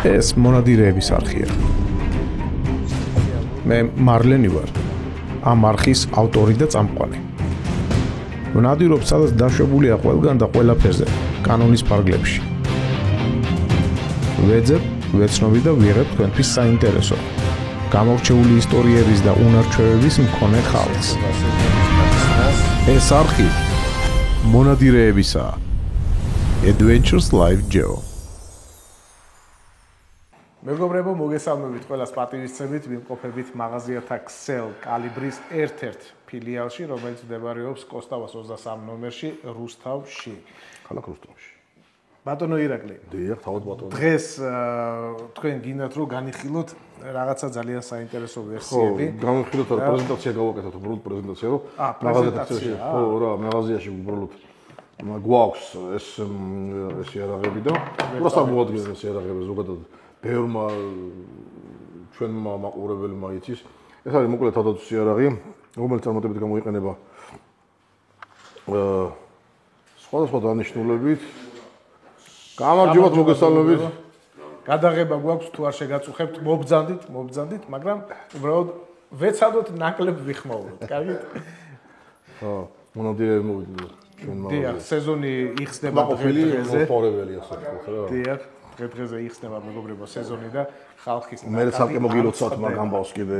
ეს მონადირეების არხია. მე მარლენი ვარ. ამ არხის ავტორი და წამყვანი. ვნადირობ, სადაც დაშვებულია ყველგან და ყველაფერზე, კანონის ფარგლებში. ვეძებ, ვეცნობი და ვიღებ თქვენთვის საინტერესო, გამორჩეული ისტორიების და უნარჩვევების მქონე ხალხს. ეს არხი მონადირეებისაა. Adventures Live Geo. მეგობრებო, მოგესალმებით ყველას პატივისცემით, ვიმყოფებით მაღაზიათა ქსელ კალიბრის ერთ-ერთ ფილიალში, რომელიც მდებარეობს კოსტავას 23 ნომერში, რუსთავში. ქალაქ რუსთავში. ბატონო ირაკლი. დიახ, თავად ბატონო. დღეს თქვენ გინდათ რომ განიხილოთ რაღაცა ძალიან საინტერესო ვერსიები. ხო, განიხილოთ რა პრეზენტაცია გავაკეთოთ, უბრალოდ პრეზენტაცია რომ პრეზენტაცია. ხო, რა, მაღაზიაში უბრალოდ გვაქვს ეს იარაღები და უბრალოდ მოადგენ ეს იარაღები ზოგადად ბევრმა ჩვენმა მაყურებელმა იცის. ეს არის მოკლედ თავდაცვის იარაღი, რომელიც წარმატებით გამოიყენება სხვადასხვა დანიშნულებით. გამარჯობათ, მოგესალმებით. გადაღება გვაქვს, თუ არ შეგაწუხებთ, მობრძანდით, მაგრამ უბრალოდ ვეცადოთ ნაკლებ ვიხმაუროთ. კარგით? ხო, მონადირეები მოვიდნენ ჩვენმა. დიახ, სეზონი იხსნება დღეს-დღეზე. მოყოლებელი ასე ხო? დიახ, დღეს-დღეზე იხსნება მეგობრებო სეზონი და ხალხის მე ცალკე მოგილოცავთ მაგ ამბავს კიდე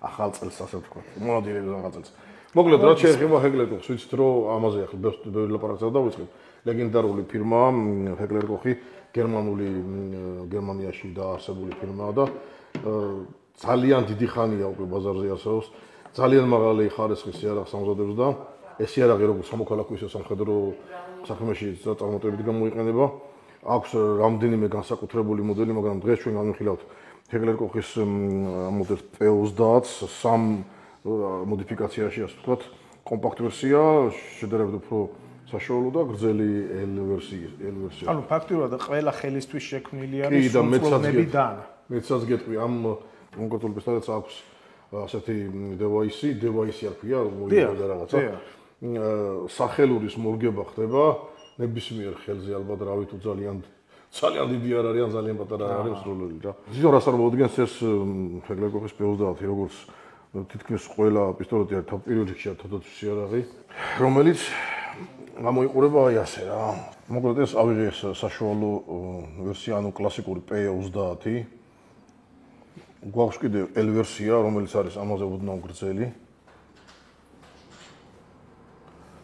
ახალ წელს ასე ვთქვა. მონადირეების ახალ წელს. მოკლედ რა შეეხება ჰეგლერკოხს, ვიცით რომ ამაზე ახლა ბევრი ლაპარაკი დავიწყებ. ლეგენდარული ფირმა ჰეგლერკოხი, გერმანიაში დაარსებული ფირმაა და ძალიან დიდი ხანია უკვე ბაზარზე არსებობს. ძალიან მაღალი ხარისხის იარაღს ამზადებს და ეს იარაღი როგორც სამოქალაქო ისე სამხედრო საქმეში წარმატებით გამოიყენება. აქვს რამდენიმე განსაკუთრებული მოდელი, მაგრამ დღეს ჩვენ განვიხილავთ ჰეგლერკოხის მოდელს P30-ს, სამ მოდიფიკაციაში, ასე ვთქვათ, კომპაქტ ვერსია, შედარებით უფრო საშუალო და გრძელი L ვერსია. ანუ ფაქტობრივად ყველა ხელისთვის შექმნილი არის სრულწლოვნებიდან. მეცაც გეტყვი ამ კონკრეტულ პისტოლეტს აქვს ასეთი დევაისი არ ქვია, მოიგდა რაღაცა. სახელურის მორგება ხდება ნებისმიერ ხელზე ალბათ რავი თუ ძალიან დიდი არ არის, ან ძალიან პატარა არ არის სროლელი რა. ზოგადად რას არ მოუდგენს ეს ჰეგლერკოხის P30, როგორც თითქმის ყველა პისტოლეტი არის თავ-პირველ რიგში თავდაცვის იარაღი, რომელიც გამოიყურება აი ასე რა. მოკლედ ეს ავიღე ეს საშუალო ვერსია, ანუ კლასიკური P30. გვაქვს კიდე L ვერსია, რომელიც არის ამაზე ოდნავ გრძელი.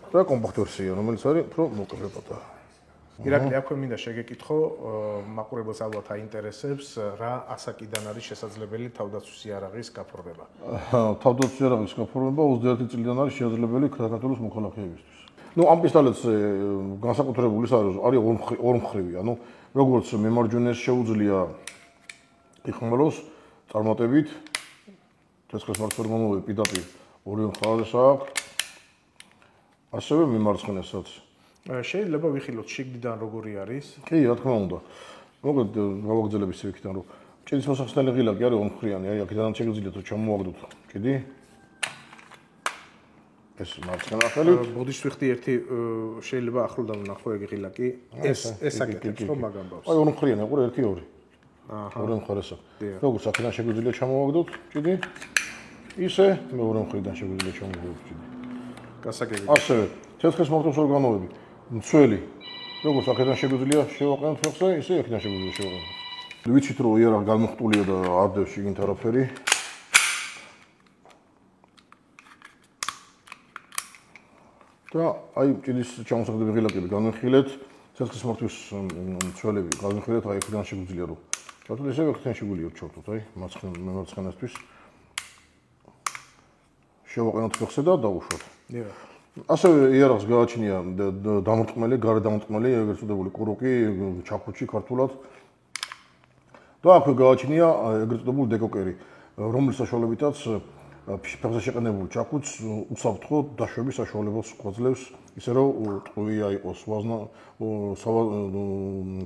და კომპაქტ ვერსია, რომელიც არის უფრო მოკლე პატარა. ირაკლი, აქვე მინდა შეგეკითხო, მაყურებელს ალბათ აინტერესებს, რა ასაკიდან არის შესაძლებელი თავდაცვის იარაღის გაფორმება? თავდაცვის იარაღის გაფორმება 21 წლიდან არის შესაძლებელი საქართველოს მოქალაქეებისთვის. ამ პისტოლეტს განსაკუთრებული ის არის ორმხრივი, ანუ როგორც მემარჯვენეს შეუძლია იხმაროს წარმატებით, ცეცხლის მართვა პირდაპირ ორივე მხარეს აქვს. ასევე მიმარცხენესაც. შეიძლება ვიხილოთ შიგნიდან როგორი არის? კი, რა თქმა უნდა. მოკლედ გავაგრძელებ ისე იქიდან რომ ჭიდის მოსახსნელი ღილაკი არის ორმხრივი, აი აქედან შეგიძლიათ რომ ჩამოვაგდოთ ჭიდი. ეს მარცხენა ხელი. ბოდიშსვიხტი ერთი შეიძლება ახლოდან ვნახო ეგ ღილაკი. ეს აკეთებს ხო მაგ ამბავს? აი ორმხრივია, ყურე 1-2. ორი მხარეს. როგორც აქედან შეგიძლიათ ჩამოვაგდოთ ჭიდი. ისე მეორე მხრიდან შეგიძლიათ ჩამოვაგდოთ ჭიდი. გასაგები. ასევე ცეცხლის მართვას ორგანოები, მცველი, როგორც აქედან შეგვიძლია შევაყენოთ ფეხზე, ისე აქედან შეგვიძლია შევაყენოთ. ვიცით რომ იარაღი განმოხტულია და არ დევს შიგნით არაფერი. და აი ჭიდის ჩამოსახდები ღილაკები განვიხილეთ, ცეცხლის მართვის მცველები განვიხილეთ, აი აქედან შეგვიძლია რომ ვთქვათ, ისე აქედან შეგვიძლია ჩავთოთ, აი მარცხენასთვის. შევაყენოთ ფეხზე და დავუშვათ. ასევე იარაღს გააჩნია დამრტყმელი, გარე დამრტყმელი, ეგრეთ წოდებული კუროკი, ჩაქუჩი ქართულად. და აქვე გააჩნია ეგრეთ წოდებული დეკოკერი, რომლის საშუალებითაც ფეხზე შეყენებულ ჩაქუჩს უსაფრთხო დაშვების საშუალებას გვაძლევს, ისე რომ ტყუია იყოს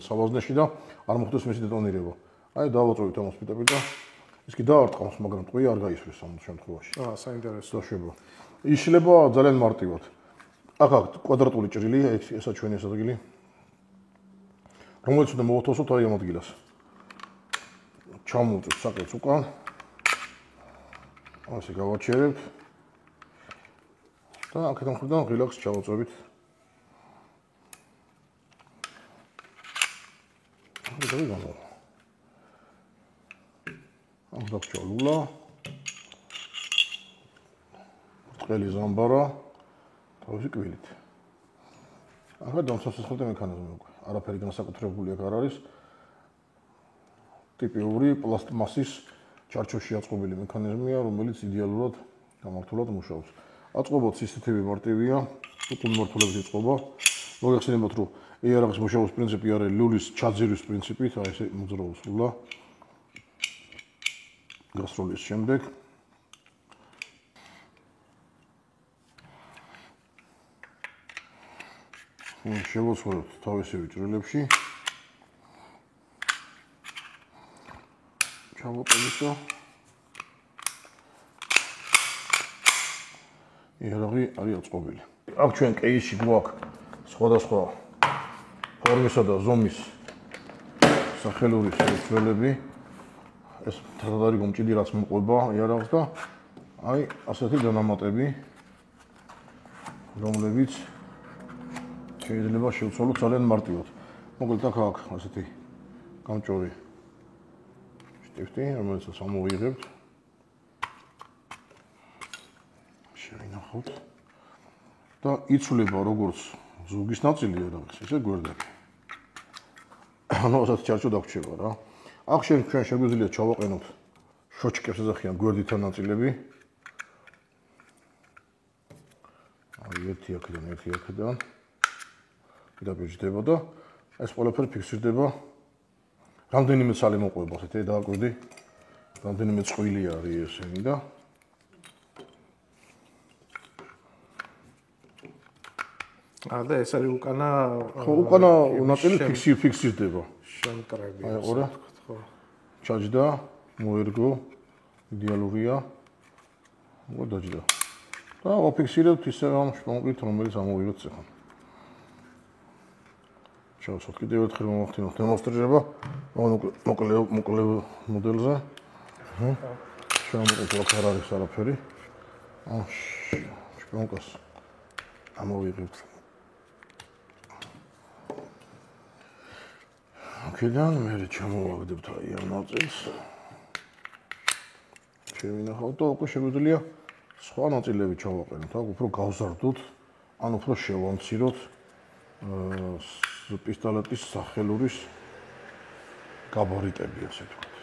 სავაზნეში და არ მოხდეს მისი დეტონირება. აი დავაწვევით ამას პირდაპირ და ის კი დაარტყამს, მაგრამ ტყვია არ გაისვრის ამ შემთხვევაში. საინტერესო. დაშვება. იშლება ძალიან მარტივად. აქ აქვს კვადრატული ჭრილი, ესაც ჩვენი ეს ადგილი. რომელიც უნდა მოვათავსოთ აი ამ ადგილას. ჩამოვწევთ საკეთს უკან. ასე გავაჩერებთ. და აქედან მხრიდან რილაქს ჩავაწვევით. ამ დაგჭოლულა. ბრტყელი ზამბარა თავისი კბილით. ახლა დამსახურდა მექანიზმი უკვე. არაფერი განსაკუთრებული აქ არ არის. ტიპიური პლასტმასის ჩარჩოში აწყობილი მექანიზმია, რომელიც იდეალურად გამართულად მუშაობს. აწყობოთ CCTV მარტივია, უკვე მმართველობის იწყობა. მოგეხსენებათ, რომ იარაღის მუშაობის პრინციპი არის ლულის ჩაძირის პრინციპით, აი ესე მოძრაობს ლულა. გასროლის შემდეგ შევაცვლოთ თავისივე ჭრილებში. ჩავაყენისო. იარაღი არის აწყობილი. აქ ჩვენ კეისში გვაქვს სხვადასხვა ფორმისა და ზომის სახელური შეცვლილები. ეს თათად არის გომჭიდი, რაც მოყვება იარაღს და აი ასეთი დანამატები, რომლებიც შეიძლება შევცვალოთ ძალიან მარტივად. მოკლედ აქ აქვს ასეთი გამჭორი შტიფტი, რომელსაც ამოვიღებთ. შევინახავთ და იცვლება როგორც ზუგის ნაწილი იარაღის, ისე გვერდები. ანუ ასეთი ჩარჩო დაგვრჩება რა. აქ ჩვენ შეგვიძლია ჩავაყენოთ შოჩკებს ეძახიან გვერდითა ნაწილები. აი ერთი აქედან, ერთი აქედან. დაბეჭდება და ეს ყველაფერი ფიქსირდება. რამდენიმე ცალი მოყვება ასეთი დააკვირდი. რამდენიმე წყვილი არის ესენი და და ეს არის უკანა ხო უკანა ნაწილი ფიქსირდება. შემკრები. აი ყურე. ხო. ჩაჯდა, მოერგო, იდეალურია. მოდაჯდა. და ვაფიქსირებთ ისე ამ შპონკით, რომელიც ამოვიღეთ წეხან. შევსვათ კიდევ ერთხელ მომახდინოთ დემონსტრირება. მოკლე მოდელზე. შევამოყოთ აქ არ არის არაფერი. ამ შპონკას ამოვიღებთ. აქედან მე ჩამოვაგდებთ აი ამ ნაწილს. შევინახავთ და უკვე შეგვიძლია სხვა ნაწილები ჩავაყენოთ. აქ უფრო გავზარდოთ, ან უფრო შევამციროთ პისტოლეტის სახელურის გაბარიტები, ასე ვთქვათ.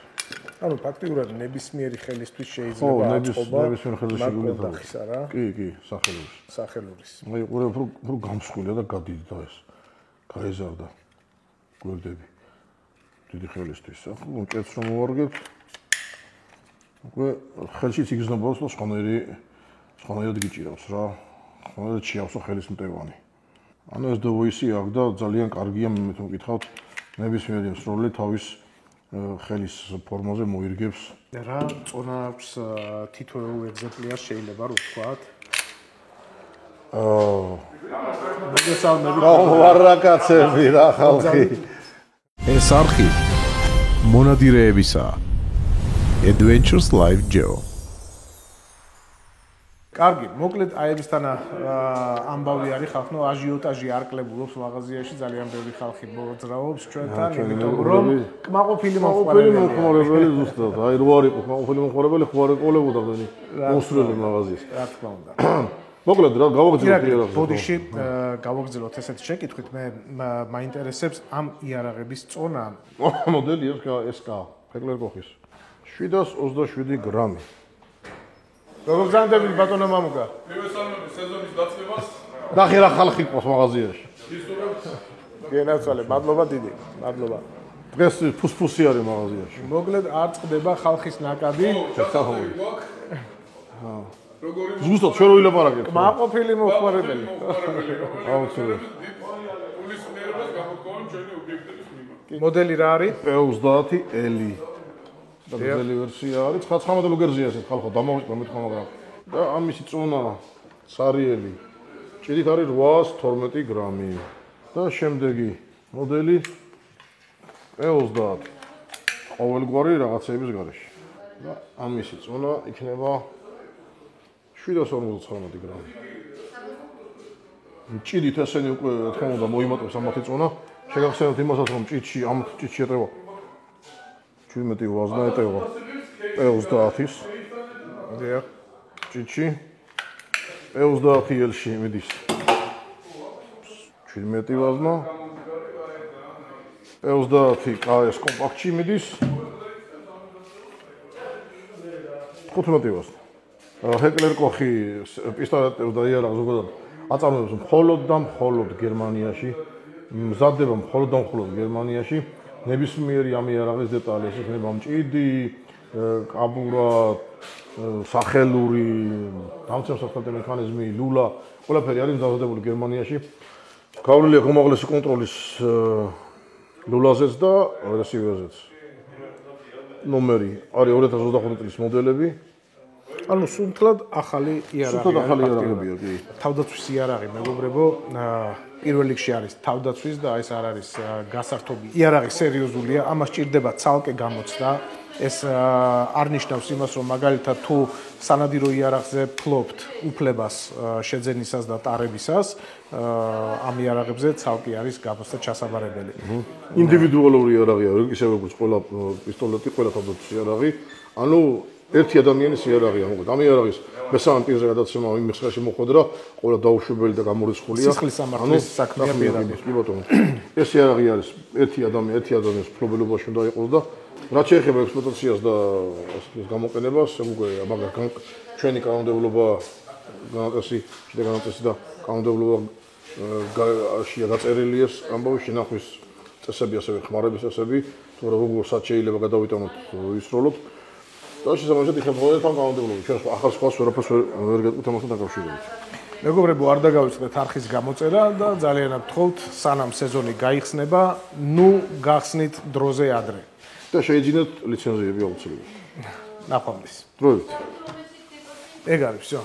ანუ ფაქტიურად ნებისმიერი ხელისთვის შეიძლება აწყობა. ნებისმიერი ხელის შეგვიძლია. კი, სახელურის. აი ყურე უფრო გამსხვილია და გადიდდა ეს. გაეზარდა გვერდები. დიდი ხელისთვის. ახლა მჭერს რომ მოვარგებთ. უკვე ხელშიც იგრძნობს და სხვანაირად გიჭირავს რა. სხვანაირად შეავსო ხელის მტევანი. ანუ ეს დოვოისი აქ და ძალიან კარგია, მე მეკითხავთ, ნებისმიერი მსროლელი თავის ხელის ფორმაზე მოირგებს. რა წონა აქვს თითოეულ ეგზემპლიარს შეიძლება რომ ვთქვათ? მოგესალმებით. ვარაკაცები რა ხალხი. ეს არხი მონადირეებისა Adventures Live Geo. კარგი, მოკლედ აი ამისთან ამბავი არის ხალხ, ნუ აჟიოტაჟი არ კლებულობს მაღაზიაში, ძალიან ბევრი ხალხი მოძრაობს ჩვენთან, იმიტომ რომ კმაყოფილი მოხმარებელი ზუსტად, აი რო არ იყო კმაყოფილი მოხმარებელი, ხო არ ეყოლებოდა მენი მოსრული მაღაზიას. რა თქმა უნდა. მოკლედ რა გავაგრძელოთ იარაღს. ბოდიში გავაგრძელოთ ესეთი შეკითხვით, მე მაინტერესებს ამ იარაღების წონა. მოდელი SK, ფეკლერკოხის 727 გრამი. როგორ გზანდებით ბატონო მამუკა? მივესალმები სეზონის დაწყებას. ნახე რა ხალხი ყავს მაღაზიაში. გენაცვალე, მადლობა დიდი, მადლობა. დღეს ფუსფუსი არის მაღაზიაში. მოკლედ არ წყდება ხალხის ნაკადი. როგორი ზუსტად ჩვენ რო ვილაპარაკებთ. კმაყოფილი მოხმარებელი. აუცილებლად. ულის მიერებას გამოგვყოლ ჩვენი ობიექტების მიმართ. მოდელი რა არის? P30L. და გზელი ვერსია არის 919 ლუგერზია ეს ხალხო დამოვიწყდა მეთქვა მაგრამ და ამისი წონა სარიელი ჭირით არის 812 გრამი და შემდეგი მოდელი P30 ყოველგვარი რაღაცეების გარეშე. და ამისი წონა იქნება 759 გრამი. ჭიდით ესენი უკვე რა თქმა უნდა მოიმატებს ამათი წონა. შეგახსენებთ იმასაც რომ ჭიდში ამ ჭიდში ეტევა 17 ვაზნა ეტევა P30-ის. დიახ. ჭიდში P30-ელში მიდის 17 ვაზნა. P30 KS კომპაქტში მიდის 15 ვაზნა. ჰეკლერ კოხი პისტოლეტებს და იარაღს ზოგადად აწარმოებს მხოლოდ და მხოლოდ გერმანიაში, მზადდება მხოლოდ და მხოლოდ გერმანიაში. ნებისმიერი ამ იარაღის დეტალი, ეს იქნება მჭიდი, კაბურა, სახელური, დამცემსახელთე მექანიზმი, ლულა, ყველაფერი არის მზადებული გერმანიაში. გავლილი აქვს უმაღლესი კონტროლის ლულაზეც და რესივერზეც. ნომერი არის 2025 წლის მოდელები. ანუ სულთლად ახალი იარაღია, კი. თავდაცვის იარაღი, მეგობრებო, პირველ რიგში არის თავდაცვის და ეს არ არის გასართობი. იარაღი სერიოზულია, ამას ჭირდება ცალკე გამოცდა. ეს არ ნიშნავს იმას, რომ მაგალითად თუ სანადირო იარაღზე ფლობთ უფლებას შეძენისას და ტარებისას, ამ იარაღებზე ცალკე არის გამოცდა ჩასაბარებელი. ინდივიდუალური იარაღია, ისევე როგორც ყველა პისტოლეტი, ყველა თავდაცვის იარაღი. ანუ ერთი ადამიანის იარაღია, მოკლედ ამ იარაღის მესამე პირზე გადაცემა იმ ხერხში მოხვედრა, ყველა დაუშვებელი და გამორიცხულია. სისხლის სამართლის საქმეა პირადად. კი ბატონო. ეს იარაღი არის ერთი ადამიანის ფლობელობაში უნდა იყოს და რაც შეეხება ექსპლუატაციას და ეს გამოყენებას, უკვე მაგალითად ჩვენი კანონმდებლობა განაწესი და კანონმდებლობაშია დაწერილი ეს ამბავი შენახვის წესები, ასევე ხმარების წესები, თუ როგორ შეიძლება გადავიტანოთ ისროლოთ. და შესაბამისად იხებოდა თან კანონმდებლობა. ჩვენ ახალ სხვას ვერაფერს ვერ გეტყვით ამასთან დაკავშირებით. მეგობრებო, არ დაგავიწყდეთ არხის გამოწერა და ძალიანად გთხოვთ, სანამ სეზონი გაიხსნება, ნუ გახსნით დროზე ადრე. და შეიძინოთ ლიცენზიები აუცილებლად. ნახვამდის. დროებით. ეგ არის, всё.